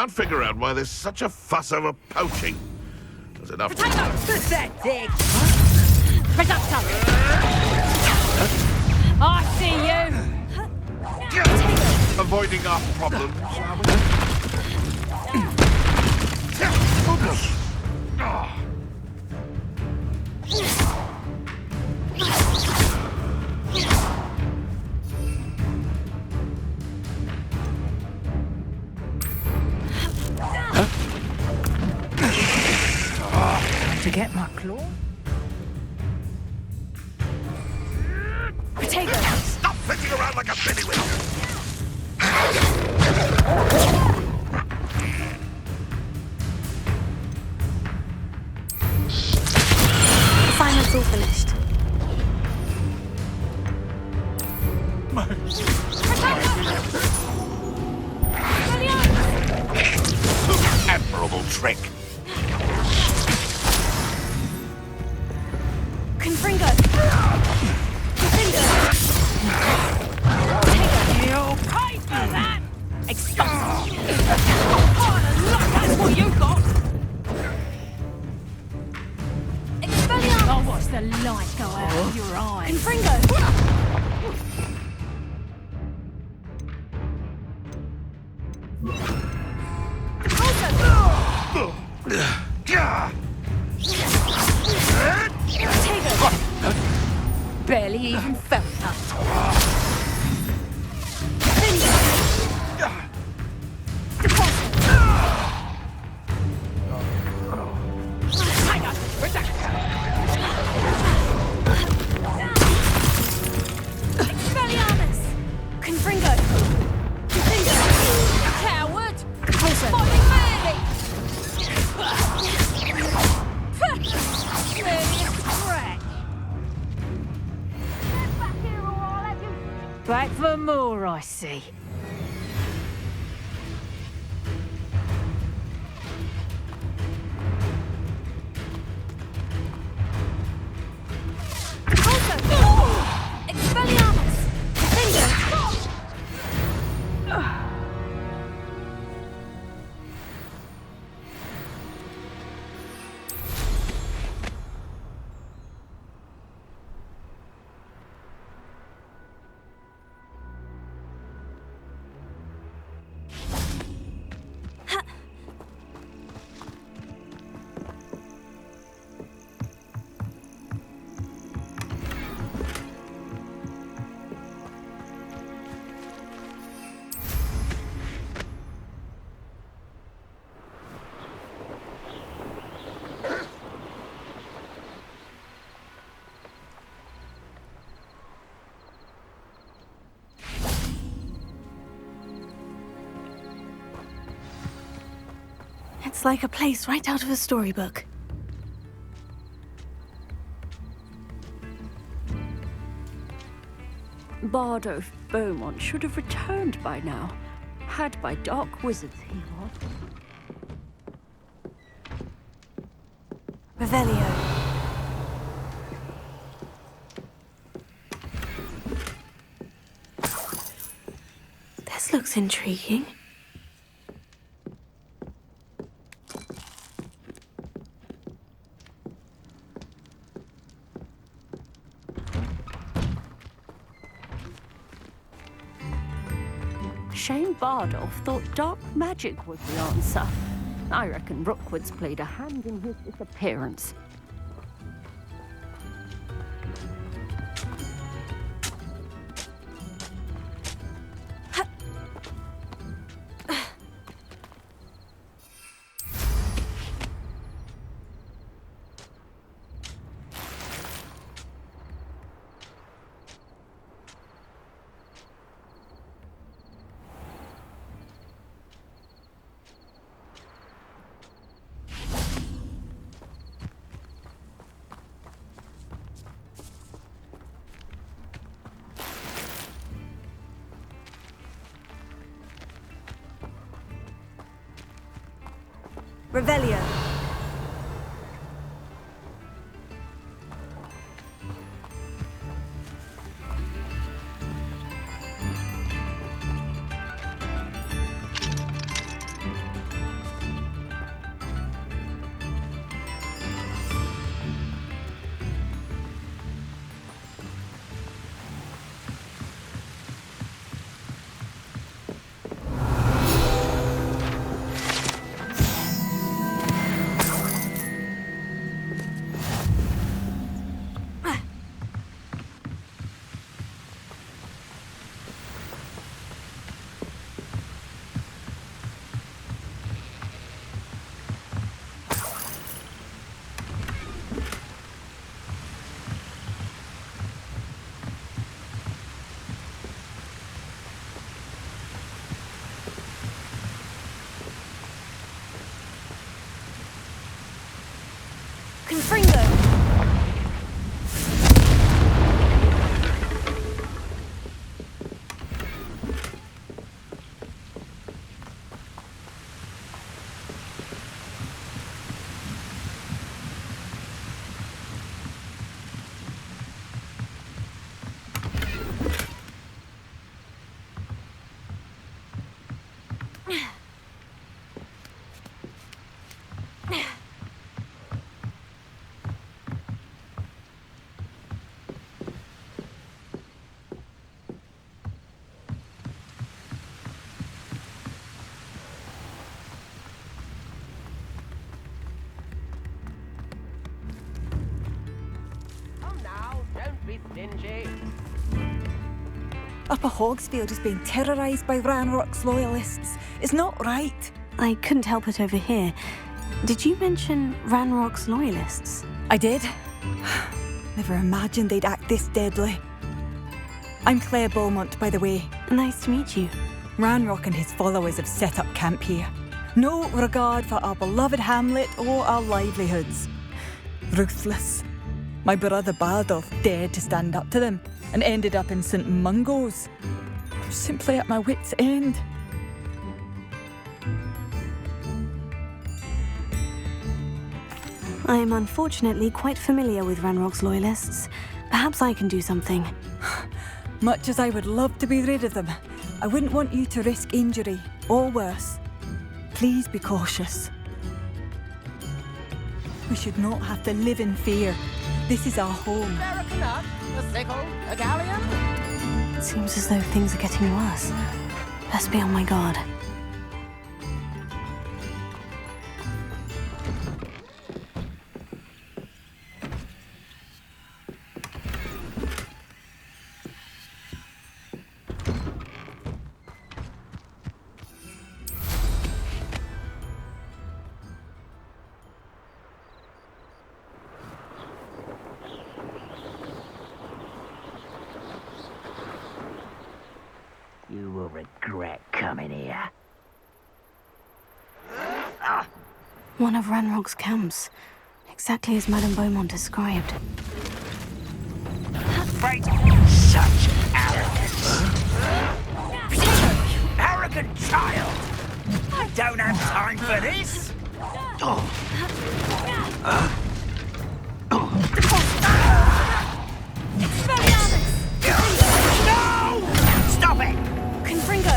can't figure out why there's such a fuss over poaching. There's enough. Pathetic! Reducto! I see you! Avoiding our problems, are we? To get my claw? Potato! Stop fitting around like a billywheel! Assignment's all finished. Admirable trick. Confringo! Confringo! You'll pay for that! Expensive! Oh, look, that's what you got! Expelliarmus! Oh, watch the light go out of your eyes! Confringo! Barely even felt that. Expelliarmus! Confringo! Confringo! Coward! Fighting madly! Back for more, I see. Expelliarmus! Finger! It's like a place right out of a storybook. Bardo Beaumont should have returned by now. Had by dark wizards, he was. Revelio. This looks intriguing. Shane Bardolph thought dark magic was the answer. I reckon Rookwood's played a hand in his disappearance. Revelio. Confringo! Come now, don't be stingy. Upper Hogsfield is being terrorised by Ranrock's loyalists. It's not right. I couldn't help it over here. Did you mention Ranrock's loyalists? I did. Never imagined they'd act this deadly. I'm Claire Beaumont, by the way. Nice to meet you. Ranrock and his followers have set up camp here. No regard for our beloved hamlet or our livelihoods. Ruthless. My brother Bardolph dared to stand up to them and ended up in St. Mungo's. I'm simply at my wit's end. I am unfortunately quite familiar with Ranrock's loyalists. Perhaps I can do something. Much as I would love to be rid of them, I wouldn't want you to risk injury or worse. Please be cautious. We should not have to live in fear. This is our home. There a canuck, a sickle, a galleon? It seems as though things are getting worse. Best be on my guard. You will regret coming here. One of Ranrock's camps. Exactly as Madame Beaumont described. Right. Such arrogance. You arrogant child! I don't have time for this! No! Stop it! Confringo!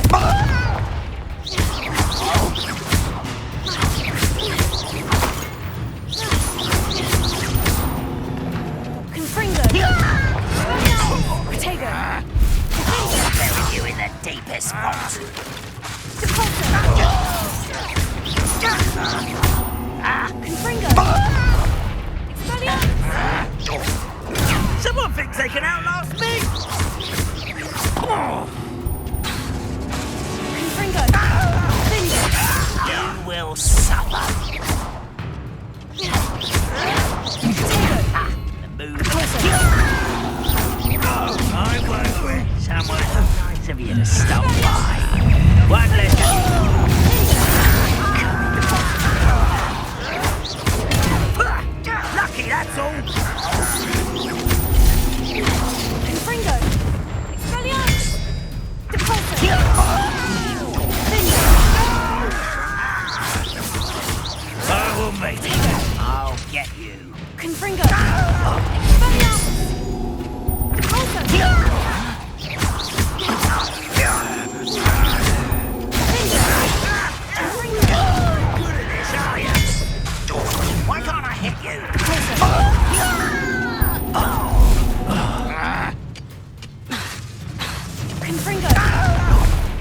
Confringo! Protego! I'll bury you in the deepest spot. Confringo! Someone thinks they can outlast me? Confringo! You will suffer. The mood. I won't wait. Someone nice of you to stop by. One less. Lucky, that's all. Confringo! Expelliarmus! Depulso! I will meet you. I'll get you. Confringo! Expelliarmus! Depulso! Good at this, are you? Why can't I hit you? Confringo!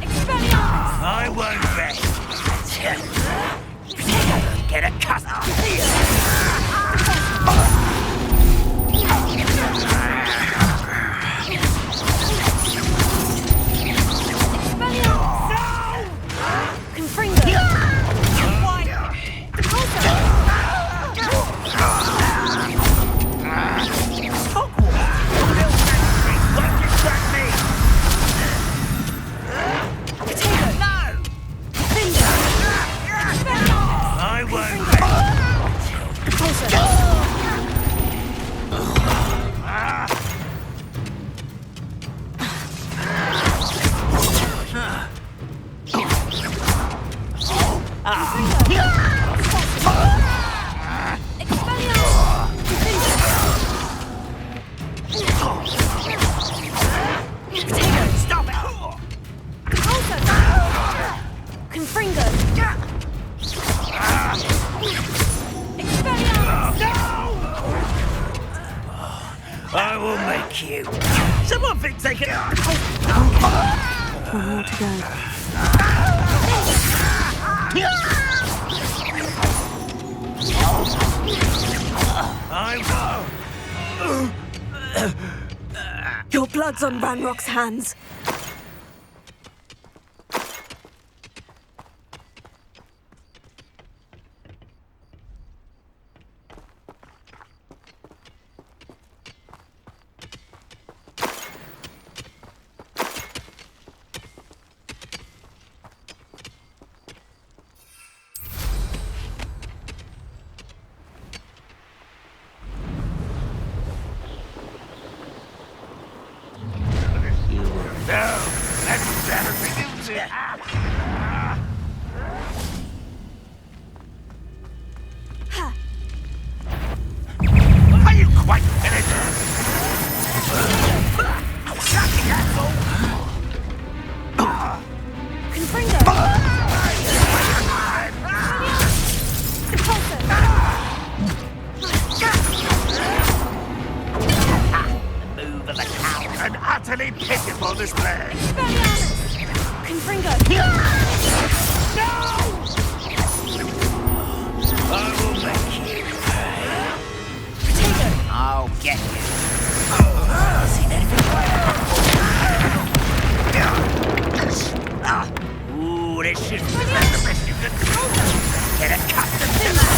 Expelliarmus! I won't bet. Get a cut. Confringo! Why? Depulso! I won't bet. cute. Someone thinks they can... One more to go. Your blood's on Ranrock's hands. Are you quite finished? Shocking asshole! Confringo! Move of a cow. An utterly pitiful display. Confringo! I will make you pay. I'll get you. See that? Ooh, this should be the best you can do. Get accustomed to that.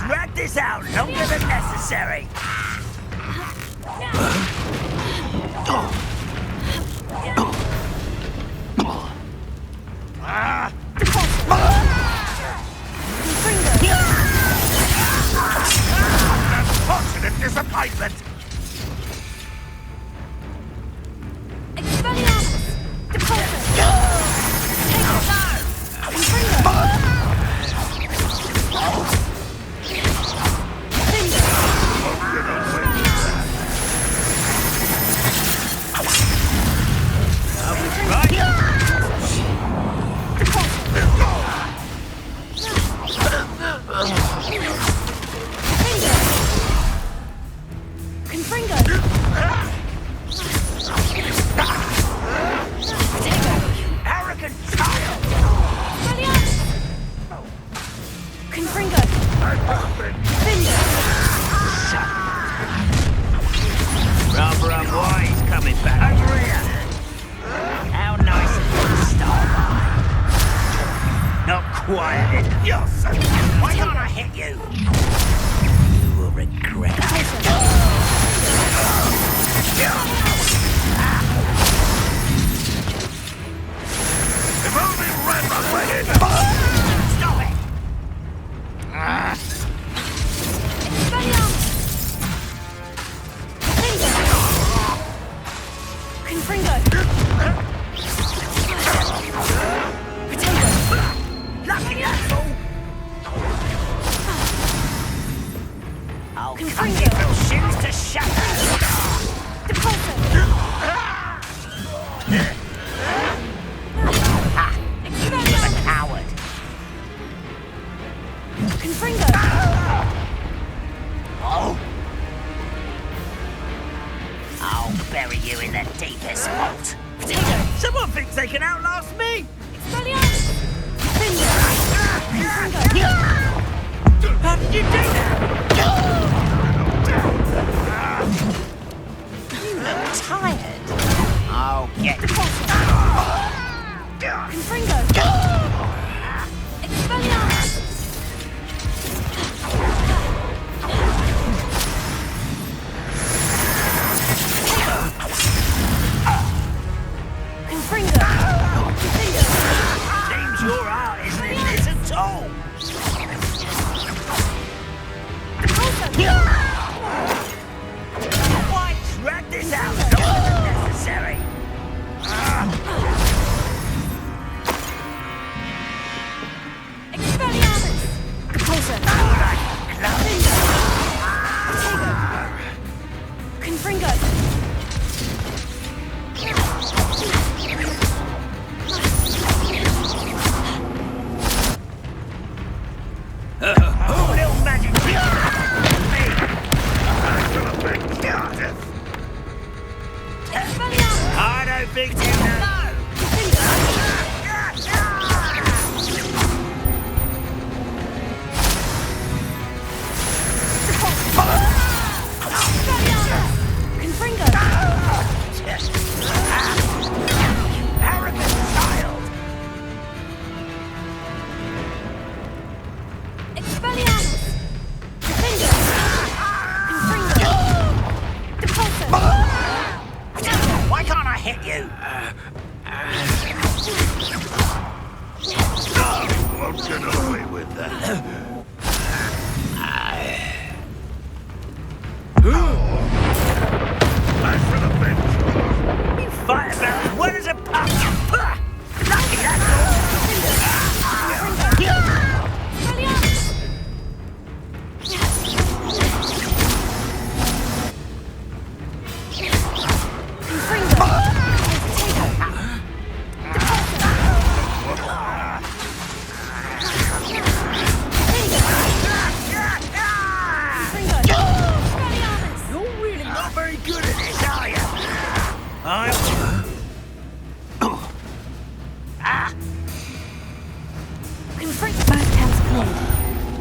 Drag this out longer than necessary. Unfortunate disappointment. Rubber boy, he's coming back. Over here. How nice of you to start by. Not quiet. You're so... Why can't I hit you? You will regret it. If only Ranrock were here. Stop it! Lucky asshole! I'll cut your shins to shatters! You're a coward! Oh! I'll bury you in the deepest vault! Someone thinks they can outlast me! How did you do that? You look tired. I'll get you. Seems you're out, isn't it? It's a toll. Why drag this out longer than necessary?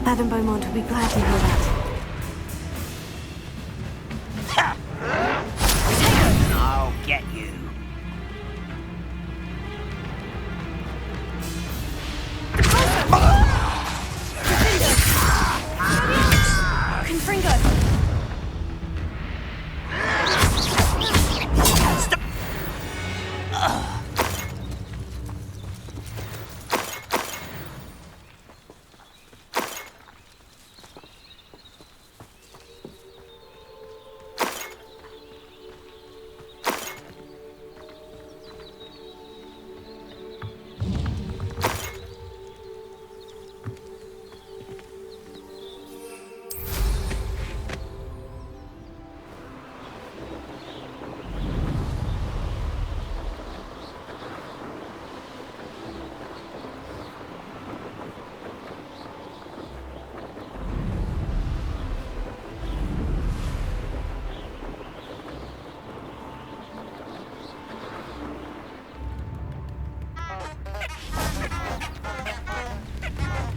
Madame Beaumont will be glad to hear that. I'll get you. Confringo!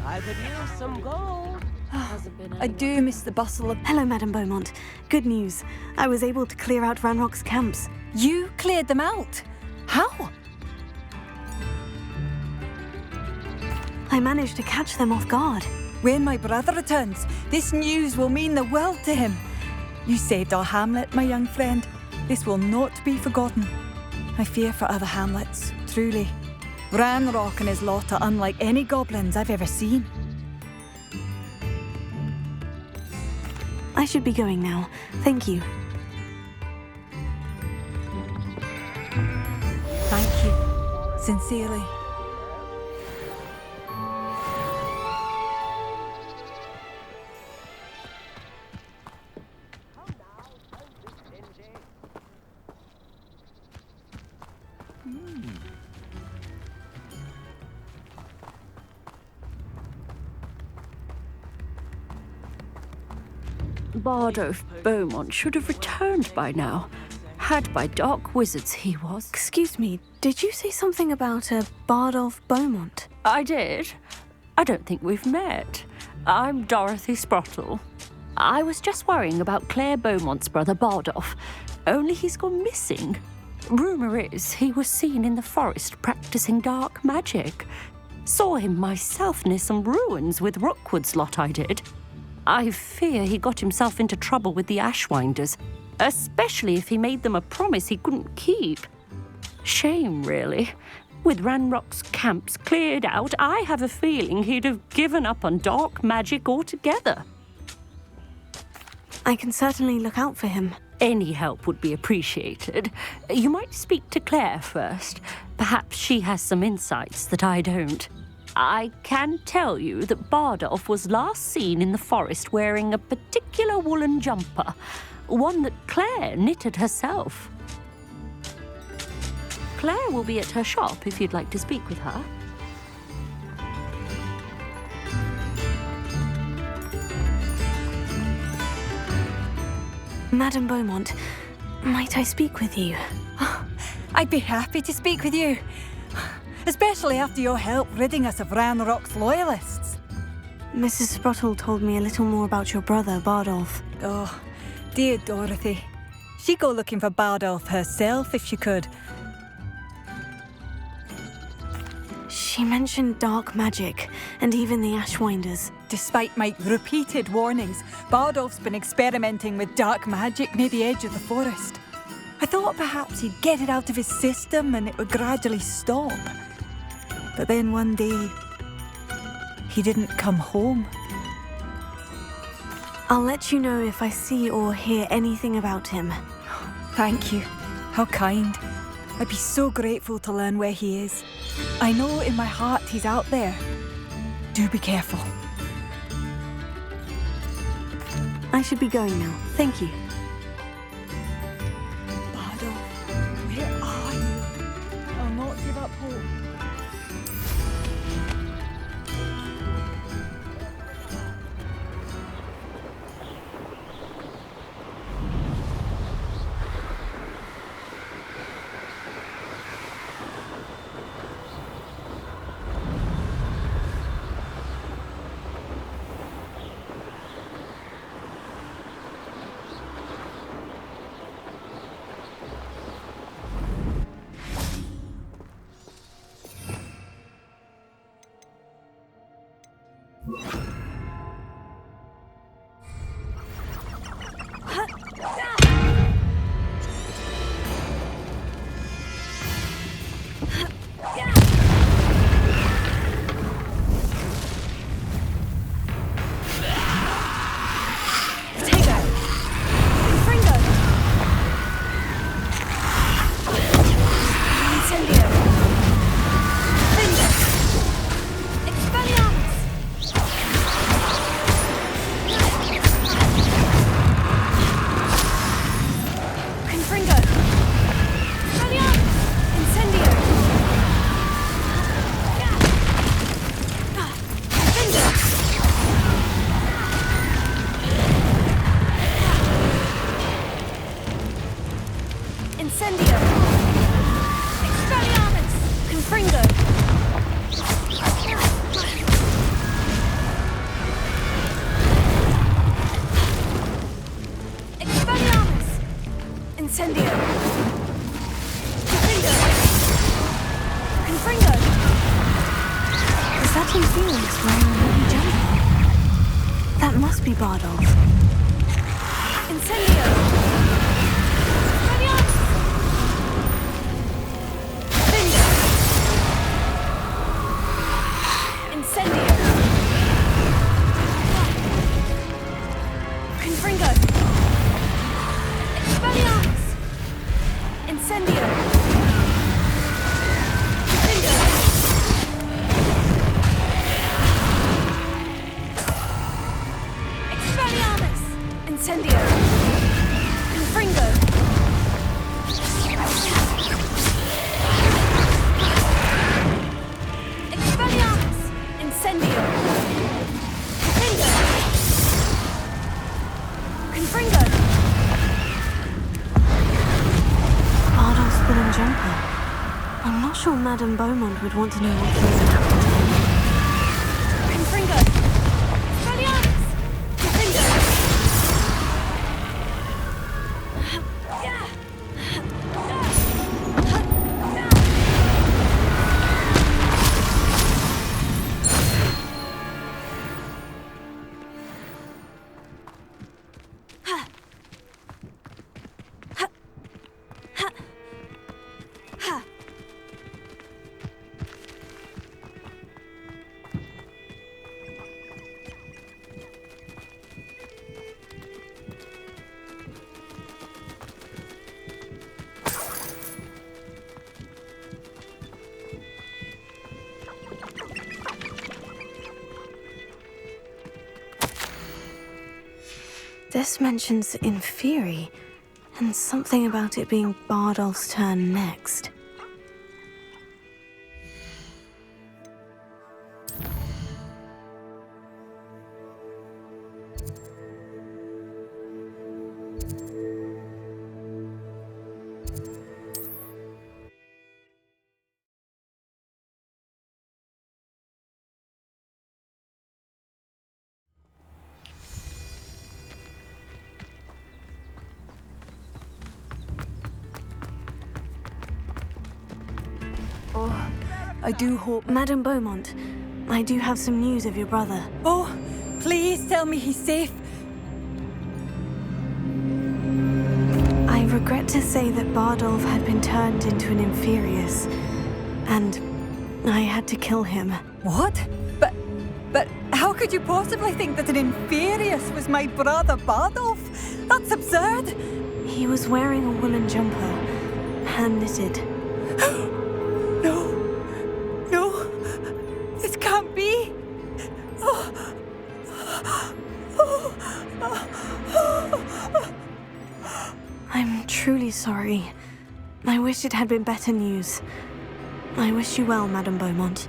I could use some gold. Hasn't been I do miss the bustle of... Hello, Madame Beaumont. Good news. I was able to clear out Ranrock's camps. You cleared them out? How? I managed to catch them off guard. When my brother returns, this news will mean the world to him. You saved our hamlet, my young friend. This will not be forgotten. I fear for other hamlets, truly. Ranrock and his lot are unlike any goblins I've ever seen. I should be going now. Thank you. Thank you. Sincerely. Bardolph Beaumont should have returned by now. Had by dark wizards he was. Excuse me, did you say something about a Bardolph Beaumont? I did. I don't think we've met. I'm Dorothy Sprottle. I was just worrying about Claire Beaumont's brother Bardolph, only he's gone missing. Rumour is he was seen in the forest practicing dark magic. Saw him myself near some ruins with Rookwood's lot I did. I fear he got himself into trouble with the Ashwinders, especially if he made them a promise he couldn't keep. Shame, really. With Ranrock's camps cleared out, I have a feeling he'd have given up on dark magic altogether. I can certainly look out for him. Any help would be appreciated. You might speak to Claire first. Perhaps she has some insights that I don't. I can tell you that Bardolph was last seen in the forest wearing a particular woolen jumper, one that Claire knitted herself. Claire will be at her shop if you'd like to speak with her. Madame Beaumont, might I speak with you? I'd be happy to speak with you. Especially after your help ridding us of Ranrock's loyalists. Mrs. Sprottle told me a little more about your brother, Bardolph. Oh, dear Dorothy. She'd go looking for Bardolph herself if she could. She mentioned dark magic, and even the Ashwinders. Despite my repeated warnings, Bardolph's been experimenting with dark magic near the edge of the forest. I thought perhaps he'd get it out of his system and it would gradually stop. But then one day, he didn't come home. I'll let you know if I see or hear anything about him. Thank you. How kind. I'd be so grateful to learn where he is. I know in my heart he's out there. Do be careful. I should be going now. Thank you. Bardolph, where are you? I'll not give up hope. Incendio! Confringo! Is that Felix wearing a wooden jumper? That must be Bardolph. Incendio! Incendio! Confringo! Expelliarmus! Incendio! Confringo! Expelliarmus! Incendio! Confringo! Expelliarmus! Incendio! Confringo! Bardolph's wooden jumper. I'm not sure Madame Beaumont would want to know what things have happened to him. Confringo! Expelliarmus! Confringo! This mentions Inferi, and something about it being Bardolph's turn next. I do hope... Madame Beaumont, I do have some news of your brother. Oh, please tell me he's safe. I regret to say that Bardolph had been turned into an Inferius, and I had to kill him. What? But how could you possibly think that an Inferius was my brother Bardolph? That's absurd. He was wearing a woolen jumper, hand-knitted. No, this can't be. I'm truly sorry. I wish it had been better news. I wish you well, Madame Beaumont.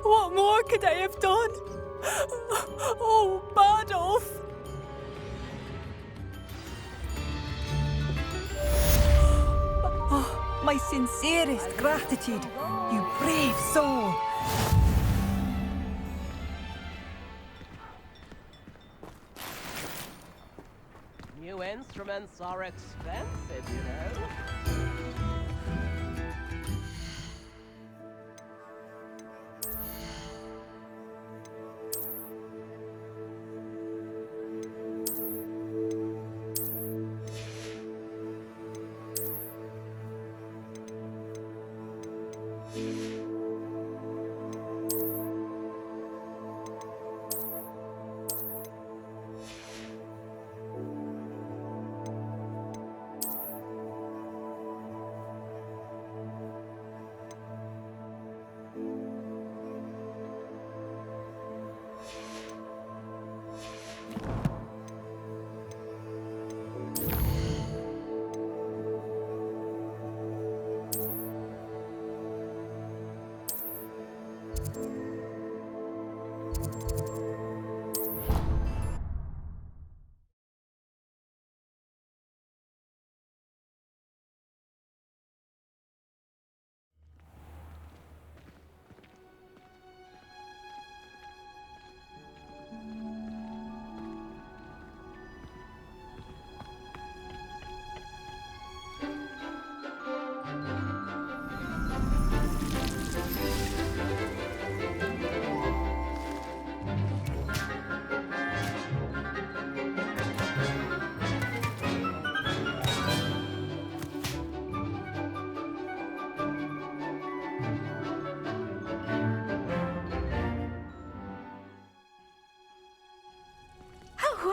What more could I have done? Oh, Bardolph! Oh, my sincerest gratitude, you brave soul. New instruments are expensive, you know.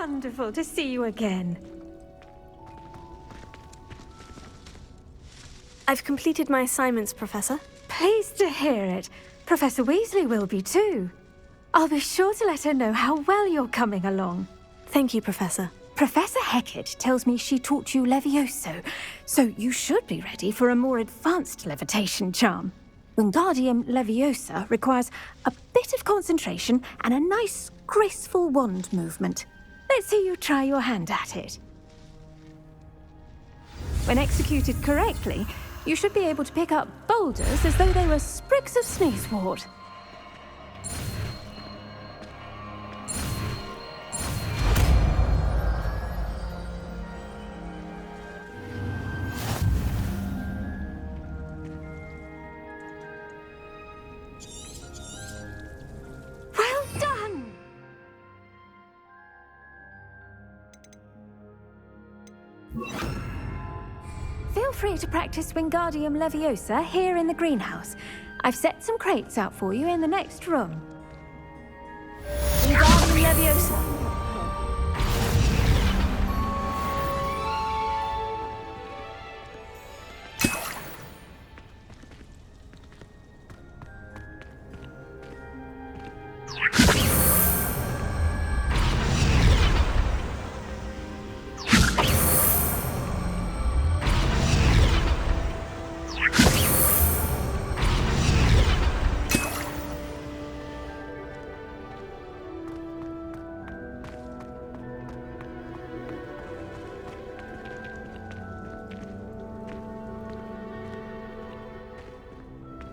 wonderful to see you again. I've completed my assignments, Professor. Pleased to hear it. Professor Weasley will be too. I'll be sure to let her know how well you're coming along. Thank you, Professor. Professor Hecat tells me she taught you Levioso, so you should be ready for a more advanced levitation charm. Wingardium Leviosa requires a bit of concentration and a nice, graceful wand movement. Let's see you try your hand at it. When executed correctly, you should be able to pick up boulders as though they were sprigs of sneezewort. Well done! Feel free to practice Wingardium Leviosa here in the greenhouse. I've set some crates out for you in the next room. Wingardium Leviosa.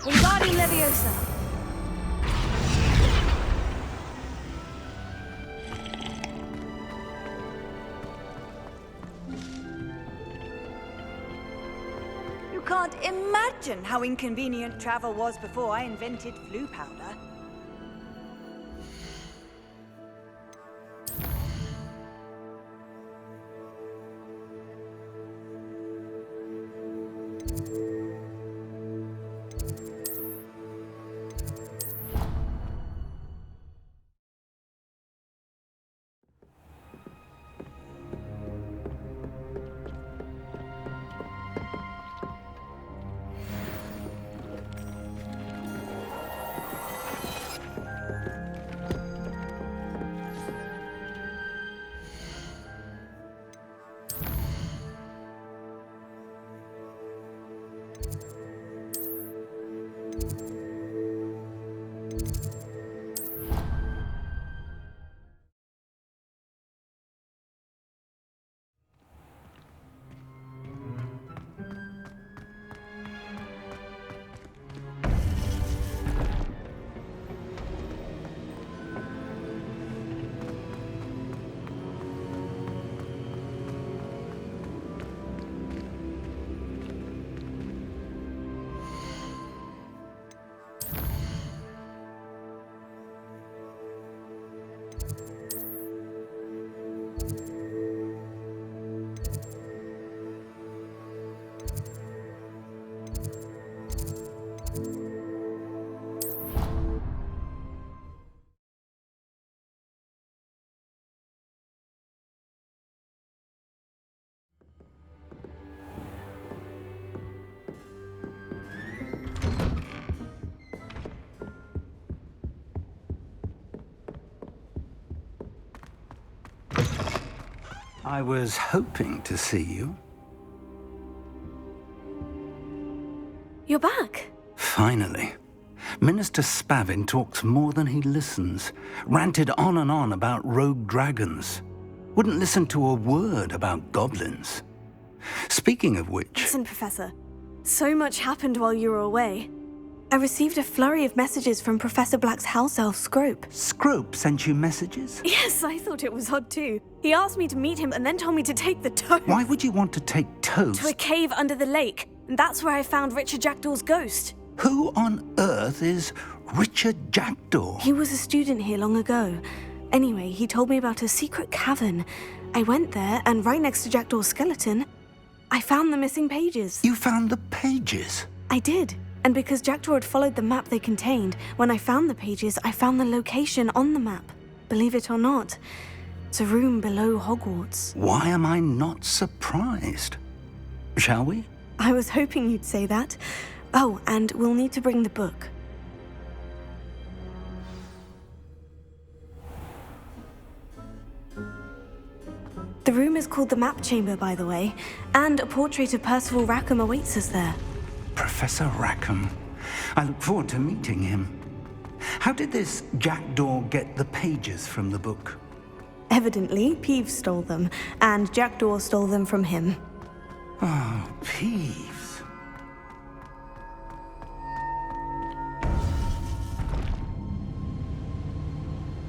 Wingardium Leviosa. You can't imagine how inconvenient travel was before I invented flu powder. I was hoping to see you. You're back. Finally. Minister Spavin talks more than he listens. Ranted on and on about rogue dragons. Wouldn't listen to a word about goblins. Speaking of which... Listen, Professor. So much happened while you were away. I received a flurry of messages from Professor Black's house elf, Scrope. Scrope sent you messages? Yes, I thought it was odd too. He asked me to meet him and then told me to take the toast. Why would you want to take toast? To a cave under the lake. And that's where I found Richard Jackdaw's ghost. Who on earth is Richard Jackdaw? He was a student here long ago. Anyway, he told me about a secret cavern. I went there, and right next to Jackdaw's skeleton, I found the missing pages. You found the pages? I did. And because Jackdaw had followed the map they contained, when I found the pages, I found the location on the map. Believe it or not. It's a room below Hogwarts. Why am I not surprised? Shall we? I was hoping you'd say that. Oh, and we'll need to bring the book. The room is called the Map Chamber, by the way, and a portrait of Percival Rackham awaits us there. Professor Rackham. I look forward to meeting him. How did this jackdaw get the pages from the book? Evidently, Peeves stole them, and Jackdaw stole them from him. Oh, Peeves.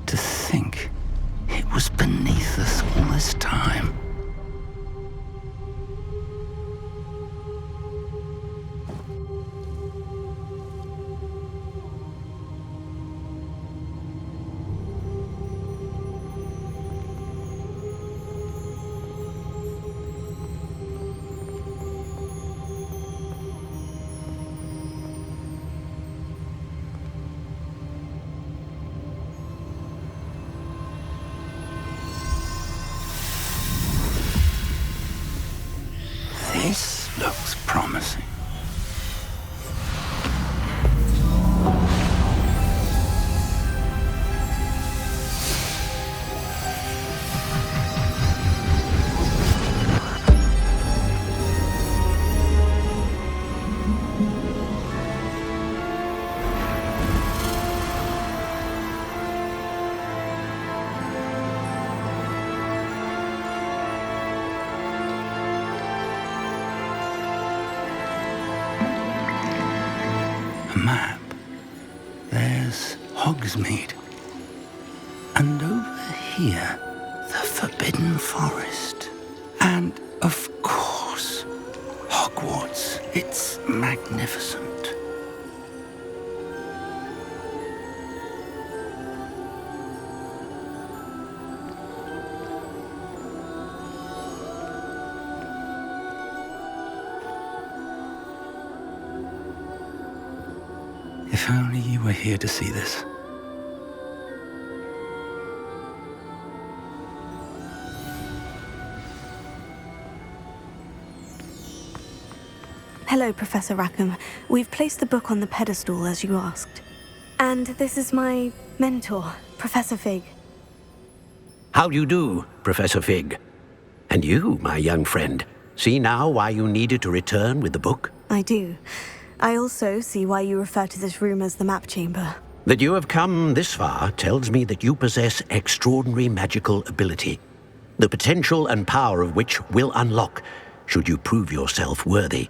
To think it was beneath us all this time. This looks promising. A map. There's Hogsmeade. And over here, the Forbidden Forest. And, of course, Hogwarts. It's magnificent. If only you were here to see this. Hello, Professor Rackham. We've placed the book on the pedestal as you asked. And this is my mentor, Professor Fig. How do you do, Professor Fig? And you, my young friend, see now why you needed to return with the book? I do. I also see why you refer to this room as the Map Chamber. That you have come this far tells me that you possess extraordinary magical ability, the potential and power of which will unlock should you prove yourself worthy.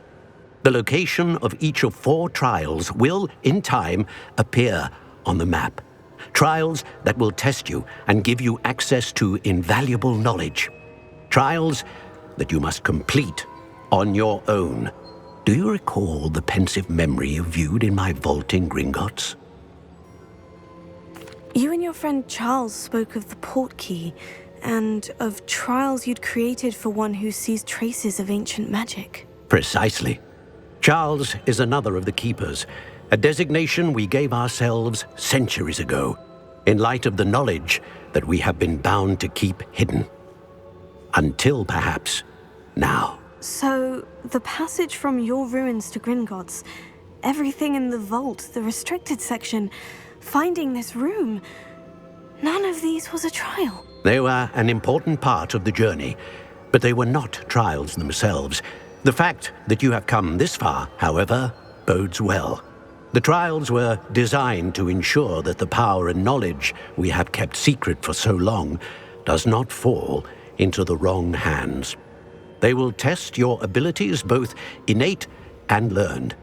The location of each of 4 trials will, in time, appear on the map. Trials that will test you and give you access to invaluable knowledge. Trials that you must complete on your own. Do you recall the pensive memory you viewed in my vault in Gringotts? You and your friend Charles spoke of the portkey, and of trials you'd created for one who sees traces of ancient magic. Precisely. Charles is another of the Keepers, a designation we gave ourselves centuries ago, in light of the knowledge that we have been bound to keep hidden. Until, perhaps, now. So, the passage from your ruins to Gringotts, everything in the vault, the restricted section, finding this room, none of these was a trial. They were an important part of the journey, but they were not trials themselves. The fact that you have come this far, however, bodes well. The trials were designed to ensure that the power and knowledge we have kept secret for so long does not fall into the wrong hands. They will test your abilities, both innate and learned.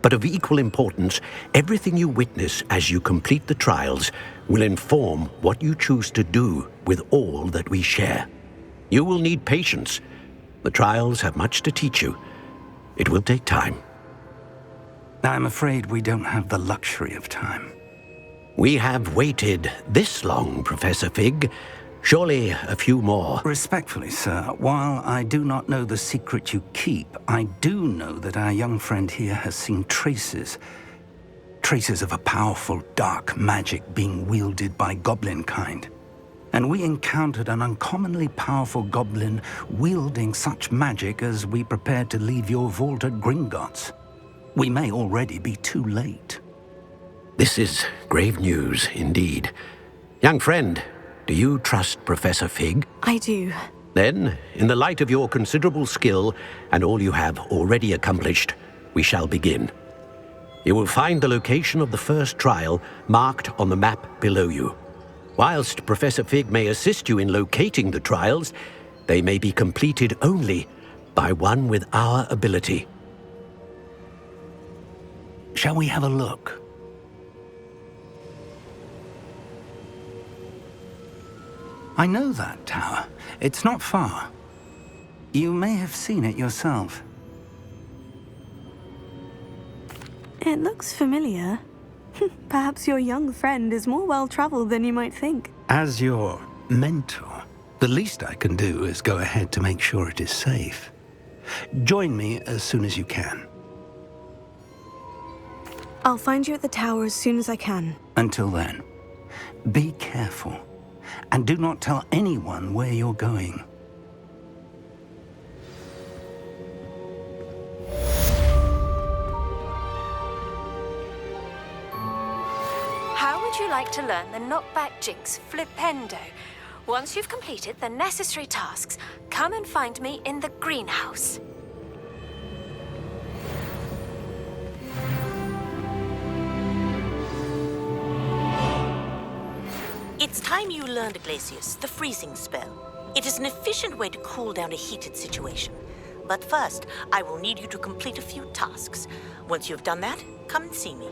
But of equal importance, everything you witness as you complete the trials will inform what you choose to do with all that we share. You will need patience. The trials have much to teach you. It will take time. I'm afraid we don't have the luxury of time. We have waited this long, Professor Fig. Surely a few more. Respectfully, sir, while I do not know the secret you keep, I do know that our young friend here has seen traces of a powerful dark magic being wielded by goblin kind. and we encountered an uncommonly powerful goblin wielding such magic as we prepared to leave your vault at Gringotts. We may already be too late. This is grave news indeed. Young friend, do you trust Professor Fig? I do. Then, in the light of your considerable skill and all you have already accomplished, we shall begin. You will find the location of the first trial marked on the map below you. Whilst Professor Fig may assist you in locating the trials, they may be completed only by one with our ability. Shall we have a look? I know that tower. It's not far. You may have seen it yourself. It looks familiar. Perhaps your young friend is more well-traveled than you might think. As your mentor, the least I can do is go ahead to make sure it is safe. Join me as soon as you can. I'll find you at the tower as soon as I can. Until then, be careful, and do not tell anyone where you're going. How would you like to learn the knockback jinx flipendo? Once you've completed the necessary tasks, come and find me in the greenhouse. It's time you learned, Glacius, the freezing spell. It is an efficient way to cool down a heated situation. But first, I will need you to complete a few tasks. Once you've done that, come and see me.